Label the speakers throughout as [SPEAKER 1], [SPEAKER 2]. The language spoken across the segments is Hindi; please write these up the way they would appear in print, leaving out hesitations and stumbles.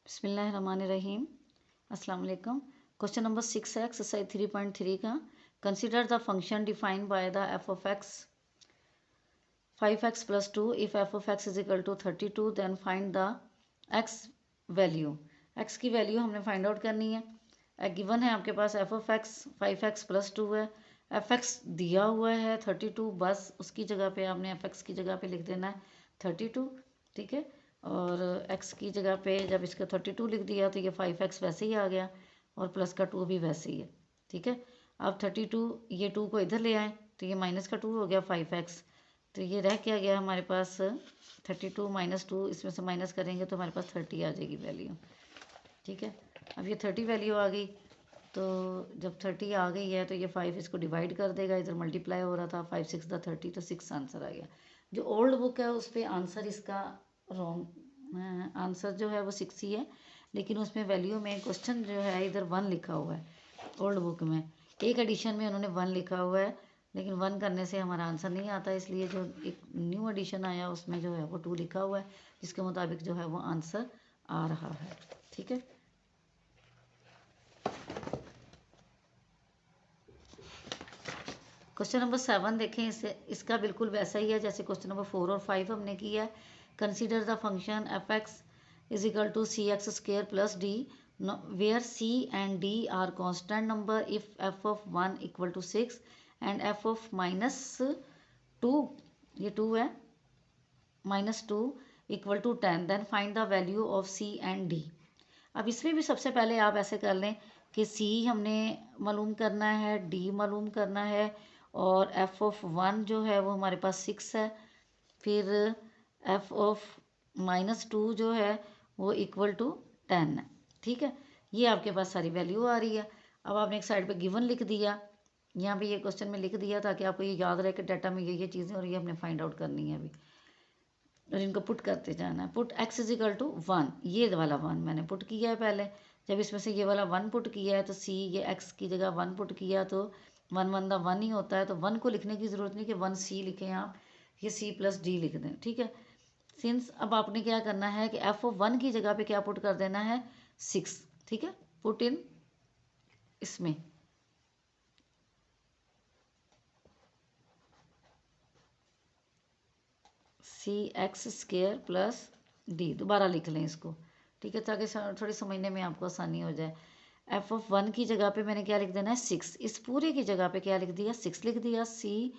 [SPEAKER 1] बिस्मिल्लाहिर्रहमानिर्रहीम। अस्सलाम वालेकुम। क्वेश्चन नंबर 6 है एक्सरसाइज 3.3 का। Consider the function defined by the F of X 5x + 2 if F of X is equal to 32 then find the X value. X की वैल्यू हमने फाइंड आउट करनी है। गिवन है आपके पास एफ ऑफ एक्स 5x + 2 है। एफ एक्स दिया हुआ है 32, बस उसकी जगह पे आपने एफ एक्स की जगह पे लिख देना है 32। ठीक है, और x की जगह पे जब इसका 32 लिख दिया तो ये 5x वैसे ही आ गया और प्लस का 2 भी वैसे ही है। ठीक है, अब 32 ये 2 को इधर ले आए तो ये माइनस का 2 हो गया 5x। तो ये रह क्या गया हमारे पास 32 - 2, इसमें से माइनस करेंगे तो हमारे पास 30 आ जाएगी वैल्यू। ठीक है, अब ये 30 वैल्यू आ गई। तो जब 30 आ गई है तो ये 5 इसको डिवाइड कर देगा, इधर मल्टीप्लाई हो रहा था 5 6 द 30 तो 6 आंसर आ गया। जो ओल्ड बुक है उस पर आंसर इसका रॉन्ग, आंसर जो है वो 6 ही है, लेकिन उसमें वैल्यू में क्वेश्चन जो है इधर 1 लिखा हुआ है। ओल्ड बुक में एक एडिशन में उन्होंने 1 लिखा हुआ है, लेकिन 1 करने से हमारा आंसर नहीं आता, इसलिए जो एक न्यू एडिशन आया उसमें जो है वो 2 लिखा हुआ है, जिसके मुताबिक जो है वो आंसर आ रहा है। ठीक है, क्वेश्चन नंबर 7 देखें। इसका बिल्कुल वैसा ही है जैसे क्वेश्चन नंबर 4 और 5 हमने किया है। Consider the function F X is equal to CX² + D where C and D are constant number if F of 1 equal to 6 and F of -2, ये 2 है, -2 equal to 10 then find the value of C and D। अब इसमें भी सबसे पहले आप ऐसे कर लें कि C हमने मालूम करना है, D मालूम करना है, और एफ ऑफ 1 जो है वो हमारे पास 6 है। फिर एफ ऑफ -2 जो है वो इक्वल टू 10 है। ठीक है, ये आपके पास सारी वैल्यू आ रही है। अब आपने एक साइड पे गिवन लिख दिया, यहाँ पे ये क्वेश्चन में लिख दिया ताकि आपको ये याद रहे कि डाटा में ये चीज़ें और ये हमने फाइंड आउट करनी है अभी, और इनको पुट करते जाना है। Put x is equal to 1, ये वाला 1 मैंने पुट किया है पहले। जब इसमें से ये वाला 1 पुट किया है तो c, ये x की जगह 1 पुट किया तो 1 1 दा 1 ही होता है, तो 1 को लिखने की ज़रूरत नहीं कि 1c लिखें आप, ये c + d लिख दें। ठीक है, सिंस अब आपने क्या करना है कि एफ ऑफ 1 की जगह पे क्या पुट कर देना है 6। ठीक है, पुट इन इसमें CX² + D दोबारा लिख लें इसको। ठीक है, ताकि थोड़ी समझने में आपको आसानी हो जाए। एफ ऑफ 1 की जगह पे मैंने क्या लिख देना है 6, इस पूरे की जगह पे क्या लिख दिया 6 लिख दिया। C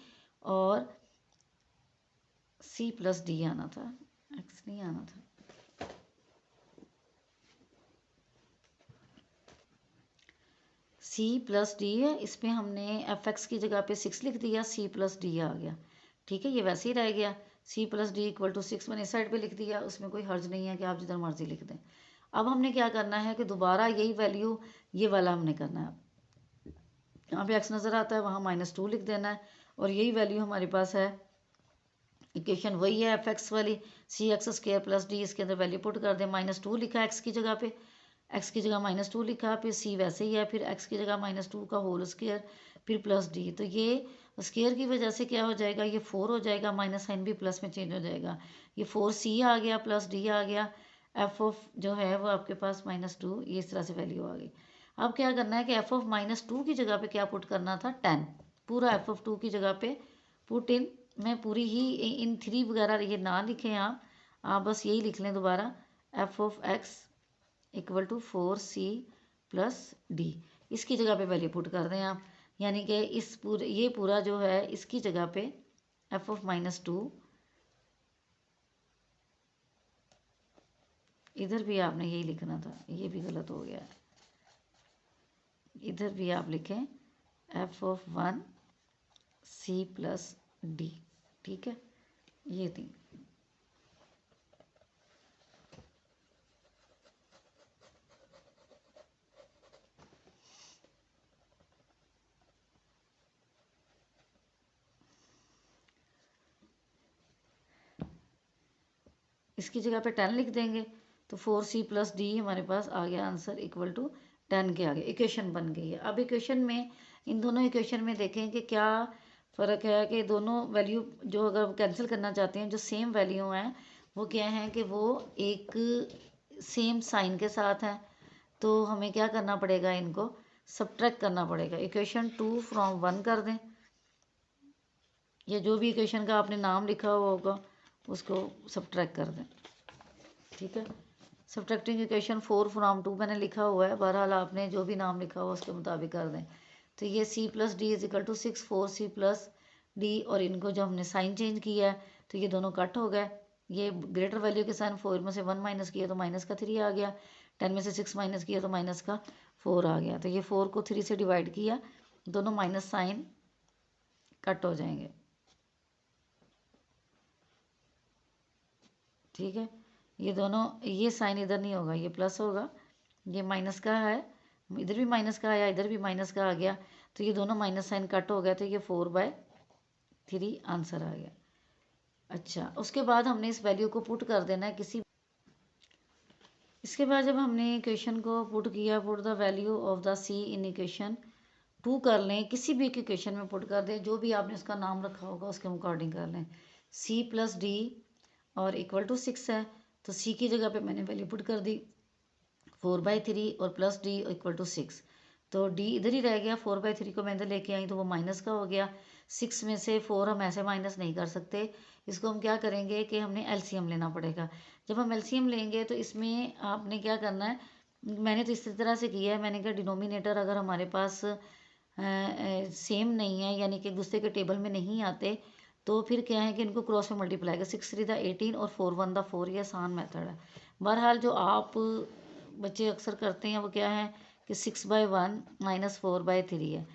[SPEAKER 1] और C + D आना था, X नहीं आना था। C + D है, इसमें हमने एफ एक्स की जगह पे 6 लिख दिया, C + D आ गया। ठीक है, ये वैसे ही रह गया। C + D = 6 मैंने इस साइड पे लिख दिया, उसमें कोई हर्ज नहीं है कि आप जिधर मर्जी लिख दें। अब हमने क्या करना है कि दोबारा यही वैल्यू ये वाला हमने करना है। यहाँ पे x नज़र आता है, वहाँ -2 लिख देना है, और यही वैल्यू हमारे पास है। इक्वेशन वही है एफ एक्स वाली, CX² + D, इसके अंदर वैल्यू पुट कर दें। -2 लिखा है x की जगह पे, x की जगह -2 लिखा, फिर C वैसे ही है, फिर x की जगह -2 का होल स्क्वायर, फिर +D। तो ये स्क्वायर की वजह से क्या हो जाएगा, ये 4 हो जाएगा, माइनस साइन भी प्लस में चेंज हो जाएगा, ये 4C आ गया +D आ गया। एफ ऑफ जो है वो आपके पास -2, ये इस तरह से वैल्यू आ गई। अब क्या करना है कि एफ ऑफ -2 की जगह पे क्या पुट करना था 10, पूरा एफ ऑफ 2 की जगह पे पुट इन। मैं पूरी ही इन 3 वगैरह ये ना लिखें आप बस यही लिख लें दोबारा, F of x = 4C + D, इसकी जगह पे वैल्यू पुट कर दें आप। यानी कि इस पूरे ये पूरा जो है इसकी जगह पे एफ ऑफ -2, इधर भी आपने यही लिखना था, ये भी गलत हो गया, इधर भी आप लिखें एफ ऑफ 1 C + D। ठीक है, ये थी। इसकी जगह पे 10 लिख देंगे तो 4C + D हमारे पास आ गया आंसर = 10 के आगे इक्वेशन बन गई है। अब इक्वेशन में इन दोनों इक्वेशन में देखें कि क्या फ़र्क है कि दोनों वैल्यू जो अगर कैंसिल करना चाहते हैं जो सेम वैल्यू हैं वो क्या हैं कि वो एक सेम साइन के साथ हैं, तो हमें क्या करना पड़ेगा, इनको सब्ट्रैक्ट करना पड़ेगा। इक्वेशन 2 फ्रॉम 1 कर दें, या जो भी इक्वेशन का आपने नाम लिखा हुआ होगा उसको सब्ट्रैक्ट कर दें। ठीक है, सब्ट्रैक्टिंग इक्वेशन 4 फ्रॉम 2 मैंने लिखा हुआ है, बहरहाल आपने जो भी नाम लिखा हुआ उसके मुताबिक कर दें। तो ये c plus D is equal to 6 4c plus D, और इनको जब हमने साइन चेंज किया है तो ये दोनों कट हो गए। ये ग्रेटर वैल्यू के साइन 4 में से 1 माइनस किया तो माइनस का 3 आ गया, 10 में से 6 माइनस किया तो माइनस का 4 आ गया। तो ये 4 को 3 से डिवाइड किया, दोनों माइनस साइन कट हो जाएंगे। ठीक है, ये दोनों, ये साइन इधर नहीं होगा, ये प्लस होगा, ये माइनस का है, इधर भी माइनस का आया, इधर भी माइनस का आ गया, तो ये दोनों माइनस साइन कट हो गया, तो ये 4/3 आंसर आ गया। अच्छा, उसके बाद हमने इस वैल्यू को पुट कर देना है किसी, इसके बाद जब हमने इक्वेशन को पुट किया, put the value of the C in equation 2 कर लें, किसी भी एक इक्वेशन में पुट कर दें, जो भी आपने उसका नाम रखा होगा उसके अकॉर्डिंग कर लें। c प्लस डी और इक्वल टू 6 है, तो c की जगह पे मैंने वैल्यू पुट कर दी 4/3 और प्लस डी इक्वल टू 6, तो d इधर ही रह गया, 4/3 को मैं इधर लेके आई तो वो माइनस का हो गया। 6 में से 4 हम ऐसे माइनस नहीं कर सकते, इसको हम क्या करेंगे कि हमने एलसीएम लेना पड़ेगा। जब हम एलसीएम लेंगे तो इसमें आपने क्या करना है, मैंने तो इस तरह से किया है, मैंने कहा डिनोमिनेटर अगर हमारे पास सेम नहीं है, यानी कि एक दूसरे के टेबल में नहीं आते, तो फिर क्या है कि इनको क्रॉस में मल्टीप्लाई कर, 6 3 18 और 4 1 4, ये आसान मेथड है। बहरहाल जो आप बच्चे अक्सर करते हैं वो क्या है कि 6/1 माइनस 4/3 है।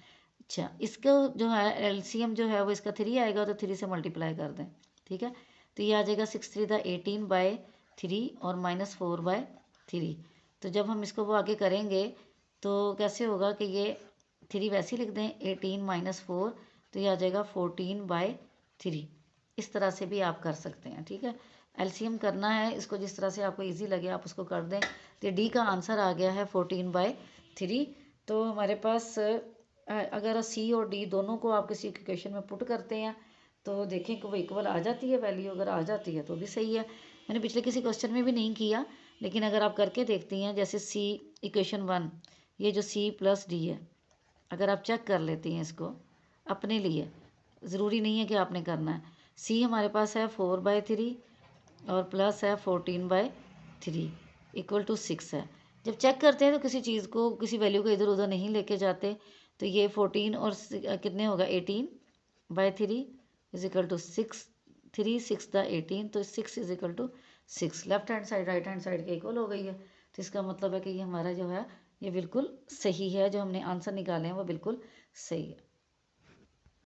[SPEAKER 1] अच्छा, इसका जो है एलसीएम जो है वो इसका 3 आएगा, तो 3 से मल्टीप्लाई कर दें। ठीक है, तो ये आ जाएगा 6 3 18/3 और माइनस 4/3। तो जब हम इसको वो आगे करेंगे तो कैसे होगा कि ये 3 वैसे ही लिख दें, 18 माइनस 4, तो ये आ जाएगा 14/3। इस तरह से भी आप कर सकते हैं। ठीक है, एलसीएम करना है इसको, जिस तरह से आपको इजी लगे आप उसको कर दें। तो डी का आंसर आ गया है 14/3। तो हमारे पास अगर सी और डी दोनों को आप किसी इक्वेशन में पुट करते हैं तो देखें कि वो इक्वल आ जाती है वैल्यू, अगर आ जाती है तो भी सही है। मैंने पिछले किसी क्वेश्चन में भी नहीं किया, लेकिन अगर आप करके देखती हैं, जैसे सी इक्वेशन 1, ये जो c प्लस डी है, अगर आप चेक कर लेती हैं इसको अपने लिए, ज़रूरी नहीं है कि आपने करना है। c हमारे पास है 4/3 और प्लस है 14/3 इक्वल टू 6 है। जब चेक करते हैं तो किसी चीज़ को, किसी वैल्यू को इधर उधर नहीं लेके जाते, तो ये 14 और कितने होगा 18/3 इज इक्वल टू 6 3 6 द 18, तो 6 is equal to 6, left hand side right hand side के इक्वल हो गई है। तो इसका मतलब है कि ये हमारा जो है ये बिल्कुल सही है, जो हमने आंसर निकाले हैं वो बिल्कुल सही है।